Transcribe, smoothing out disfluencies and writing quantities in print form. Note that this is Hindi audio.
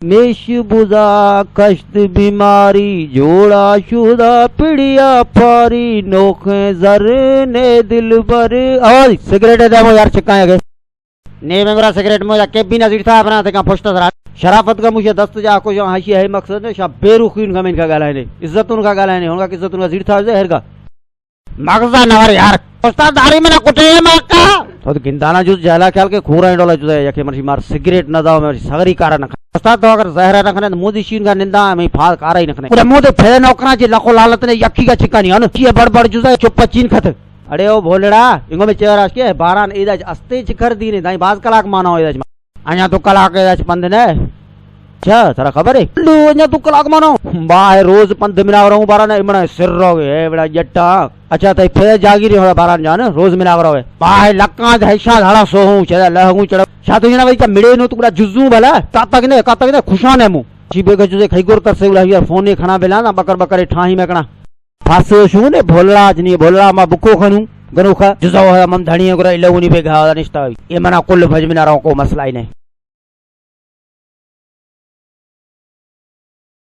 मेश बुजा कश्त बीमारी जोड़ा शुदा पिड़िया पारी नोखे जर ने दिल पर और सिगरेट दे मो यार चिकाए गए ने मेरा सिगरेट मो के बिना जिरता अपना ते का पोस्ट जरा शराफत का मुझे दस्त जा को जो हाशी है मकसद है शा बेरुखीन का इनका गाला है इज्जतुन का गाला है उनका इज्जतुन का जिरता है हेर का मगजा नवर यार उस्ताद दाढ़ी में ना कुटे माका तो गिंदाना जो जाला ख्याल के खूरा डोला जुदा यके मरसी मार सिगरेट न दाओ मेरी सगरी कारण न उस्ताद तो अगर जहरा न खने मोदी शीन का निंदा में फाल कारा ही न खने पूरा मोदे फे नौकरा जी लखो लालत ने यक्की का चिकानी है न ये बड़ जुदा चुप चीन खत अरे ओ भोलड़ा इंगो में चेहरा के बारान इदाज अस्ते चिखर दी ने दाई बाज कलाक मानो इदाज अया तो कलाक इदाज पंद ने अच्छा तेरा खबर है लू अया तू कलाक मानो बाय रोज पंद मिलाव रहूं बारा ने इमणा सिर रोगे ए बड़ा जट्टा अच्छा तई फे जागी रे हो बारान जान रोज मिलाव रहे बाय लक्का धैशा धाड़ा सोहू चला लहू चढ़ सातो जना भाई मिले नो तू बड़ा जुजू भला का तक ने खुशान है मु जीबे गजुदे खईगोर कर से उला फोन खना बेला ना बकर बकर ठाही में कणा फासो छु ने भोलड़ा जनी भोलड़ा मा बुको खनु गनो खा जुजो मम धणी गुरा इलउनी पे घा निष्ठा ये मना कुल भजमिना रो को मसला ही नहीं।